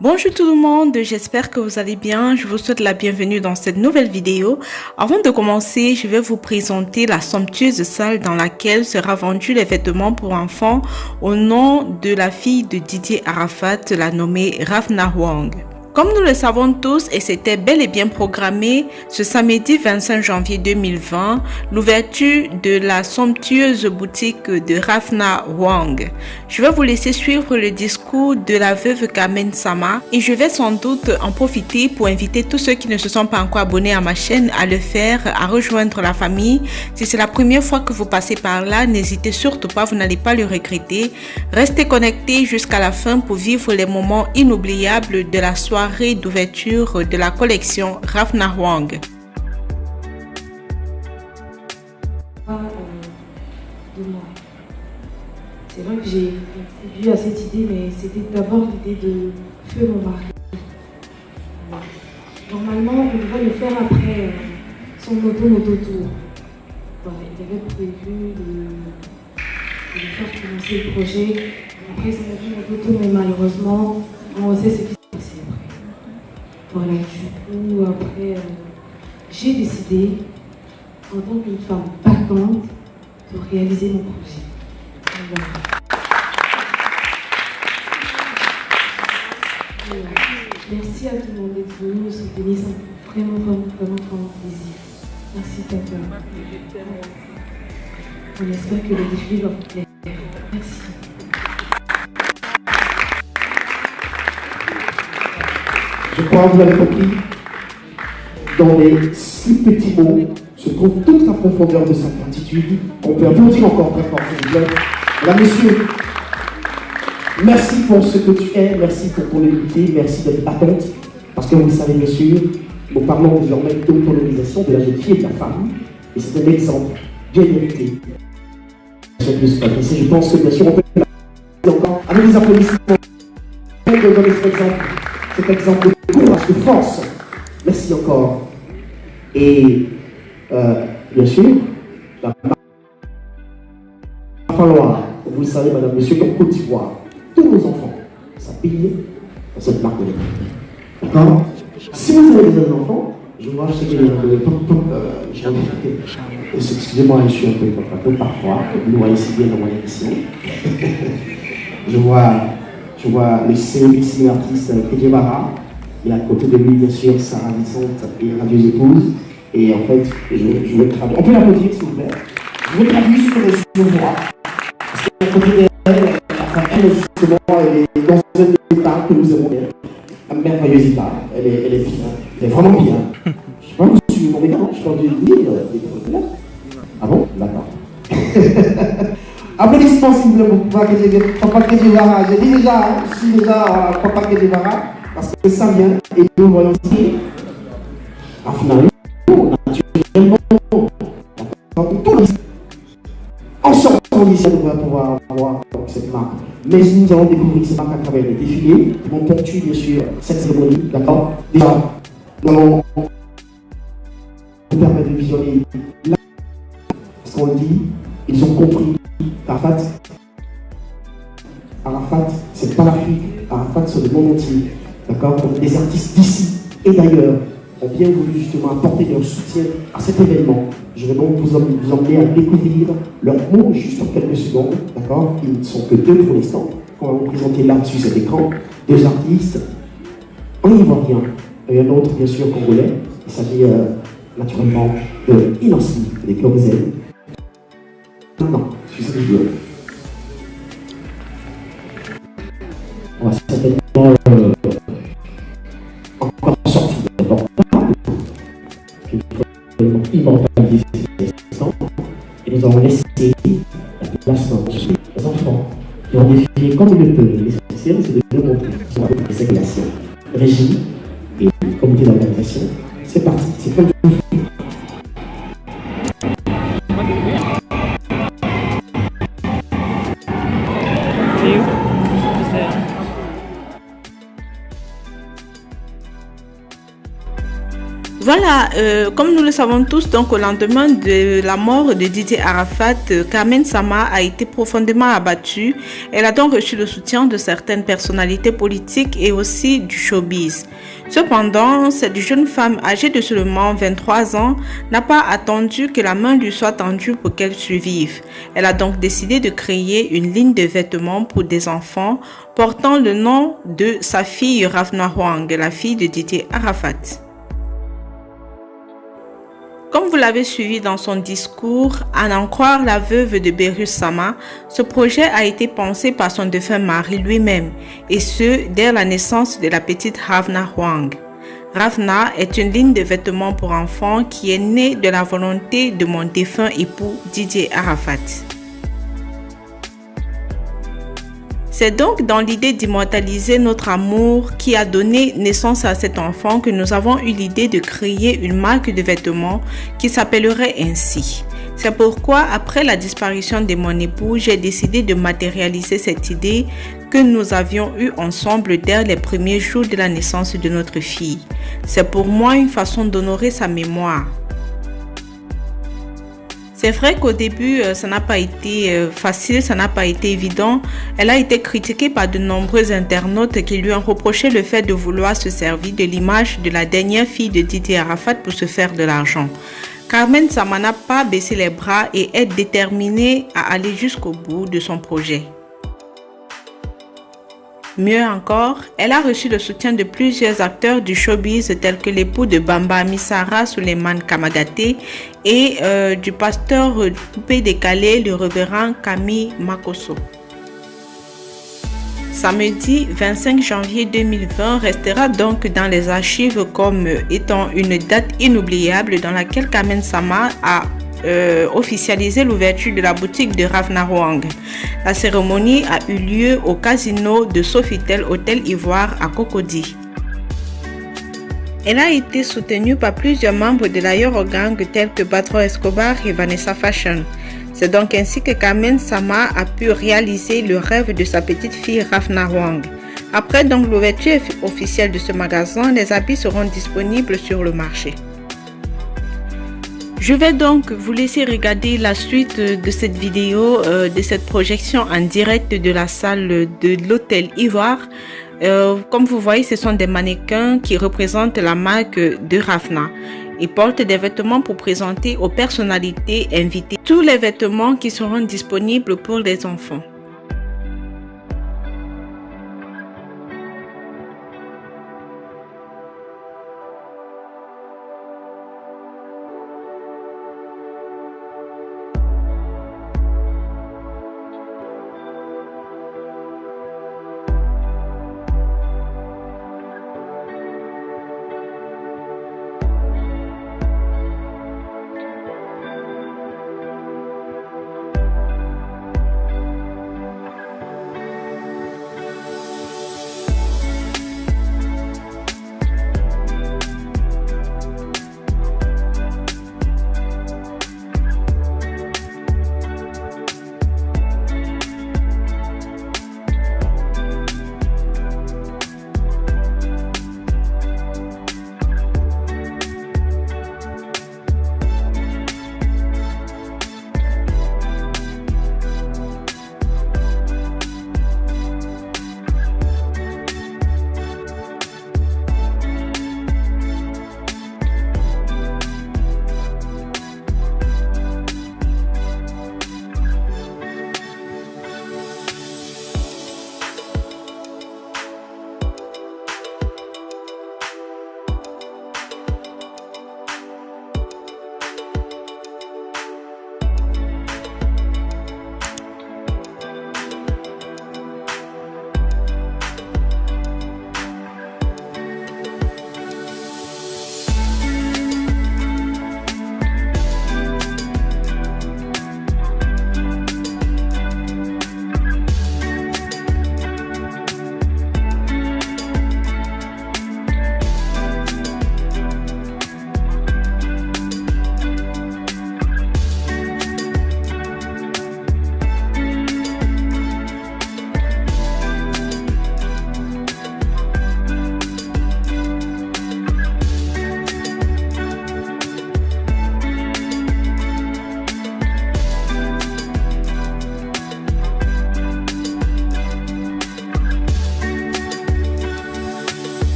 Bonjour tout le monde, j'espère que vous allez bien. Je vous souhaite la bienvenue dans cette nouvelle vidéo. Avant de commencer, je vais vous présenter la somptueuse salle dans laquelle sera vendu les vêtements pour enfants au nom de la fille de Didier Arafat, la nommée Ravna Wang. Comme nous le savons tous, et c'était bel et bien programmé, ce samedi 25 janvier 2020, l'ouverture de la somptueuse boutique de Ravna Wang. Je vais vous laisser suivre le discours de la veuve Carmen Sama et je vais sans doute en profiter pour inviter tous ceux qui ne se sont pas encore abonnés à ma chaîne à le faire, à rejoindre la famille. Si c'est la première fois que vous passez par là, n'hésitez surtout pas, vous n'allez pas le regretter. Restez connectés jusqu'à la fin pour vivre les moments inoubliables de la soirée d'ouverture de la collection Ravna Wang. C'est vrai que j'ai contribué à cette idée, mais c'était d'abord l'idée de feu mon mari. Normalement, on devrait le faire après son moto-tour. Voilà, il avait prévu de faire commencer le projet. Après son moto-tour, mais malheureusement, on sait ce qui s'est passé après. Voilà, du coup, après, j'ai décidé, en tant qu'une femme battante, de réaliser mon projet. Voilà. Merci à tout le monde d'être venu nous soutenir, ça me fait vraiment plaisir. Merci Tata. On espère que le défi va vous plaire. Merci. Je crois que vous l'avez compris, dans les 6 petits mots se trouve toute la profondeur de sa gratitude. On peut applaudir encore très fort, s'il vous plaît. Là, monsieur, merci pour ce que tu es, merci pour ton humilité, merci d'être battante, parce que vous le savez, bien sûr, nous parlons désormais d'autonomisation de la jeune fille et de la femme, et c'est un exemple bien mérité. Je pense que, bien sûr, on peut encore, avec les applaudissements, de donner cet exemple de courage, de force. Merci encore. Et, bien sûr, la falloir, vous le savez, madame, monsieur, comme Côte d'Ivoire, tous nos enfants s'habillent dans cette marque de l'école. D'accord? Si vous avez des enfants, je vois, je sais qu'il y a excusez-moi, je suis un peu parfois, vous le voyez si bien dans mon émission. je vois le célèbre artiste Kedjevara, et à côté de lui, bien sûr, Sarah Vicente et radieuse épouse. Et en fait, je vais traduire. On peut l'applaudir, s'il vous plaît. Je vais traduire ce que je vois. Parce qu'à côté d'elle, elle, justement, elle est dans un état que nous aimons bien. Un merveilleux état. Elle est bien. Elle est vraiment bien. Je ne sais pas si vous m'en êtes, je suis en train de dire. Ah bon? D'accord. Applaudissements, s'il vous plaît, pour Papa Kedjevara. J'ai dit déjà, je suis déjà Papa Kedjevara, parce que ça vient, et nous voyons ici, finalement, naturellement, en sortant d'ici, on va pouvoir avoir cette marque. Mais nous allons découvrir cette marque à travers les défilés, qui vont ponctuer, bien sûr, cette cérémonie, d'accord? Déjà, nous allons nous permettre de visionner là, parce qu'on le dit, ils ont compris qu'Arafat, c'est pas l'Afrique, Arafat, c'est le monde entier. D'accord? Donc les artistes d'ici et d'ailleurs ont bien voulu justement apporter leur soutien à cet événement. Je vais donc vous emmener à découvrir leurs mots juste en quelques secondes. D'accord? Ils ne sont que 2 pour l'instant. On va vous présenter là sur cet écran 2 artistes, un ivoirien et un autre bien sûr congolais. Il s'agit naturellement de Inansi, des Clorzel. Non, je suis sérieux. On va certainement encore sortir de portable, qu'il faut immortaliser ces instants, et nous allons laisser la place dans les enfants qui ont défilé comme ils le peuvent. L'essentiel, c'est de nous montrer sur la ségrégation, régie et comité d'organisation. C'est parti, c'est comme vous. Voilà, comme nous le savons tous, donc au lendemain de la mort de Didier Arafat, Carmen Sama a été profondément abattue. Elle a donc reçu le soutien de certaines personnalités politiques et aussi du showbiz. Cependant, cette jeune femme âgée de seulement 23 ans n'a pas attendu que la main lui soit tendue pour qu'elle survive. Elle a donc décidé de créer une ligne de vêtements pour des enfants portant le nom de sa fille Ravna Huang, la fille de Didier Arafat. Comme vous l'avez suivi dans son discours, à en croire la veuve de Berus Sama, ce projet a été pensé par son défunt mari lui-même, et ce, dès la naissance de la petite Ravna Huang. Ravna est une ligne de vêtements pour enfants qui est née de la volonté de mon défunt époux Didier Arafat. C'est donc dans l'idée d'immortaliser notre amour qui a donné naissance à cet enfant que nous avons eu l'idée de créer une marque de vêtements qui s'appellerait ainsi. C'est pourquoi, après la disparition de mon époux, j'ai décidé de matérialiser cette idée que nous avions eue ensemble dès les premiers jours de la naissance de notre fille. C'est pour moi une façon d'honorer sa mémoire. C'est vrai qu'au début, ça n'a pas été facile, ça n'a pas été évident. Elle a été critiquée par de nombreux internautes qui lui ont reproché le fait de vouloir se servir de l'image de la dernière fille de Didier Arafat pour se faire de l'argent. Carmen Sama n'a pas baissé les bras et est déterminée à aller jusqu'au bout de son projet. Mieux encore, elle a reçu le soutien de plusieurs acteurs du showbiz tels que l'époux de Bamba Misara, Suleiman Kamagaté, et du pasteur Poupée Décalé, le révérend Camille Makosso. Samedi 25 janvier 2020 restera donc dans les archives comme étant une date inoubliable dans laquelle Carmen Sama a officialisé l'ouverture de la boutique de Ravna Huang. La cérémonie a eu lieu au casino de Sofitel Hôtel Ivoire à Cocody. Elle a été soutenue par plusieurs membres de la Yoro Gang tels que Patro Escobar et Vanessa Fashion. C'est donc ainsi que Carmen Sama a pu réaliser le rêve de sa petite fille Ravna Huang. Après donc l'ouverture officielle de ce magasin, les habits seront disponibles sur le marché. Je vais donc vous laisser regarder la suite de cette vidéo, de cette projection en direct de la salle de l'Hôtel Ivoire. Comme vous voyez, ce sont des mannequins qui représentent la marque de Ravna. Ils portent des vêtements pour présenter aux personnalités invitées tous les vêtements qui seront disponibles pour les enfants.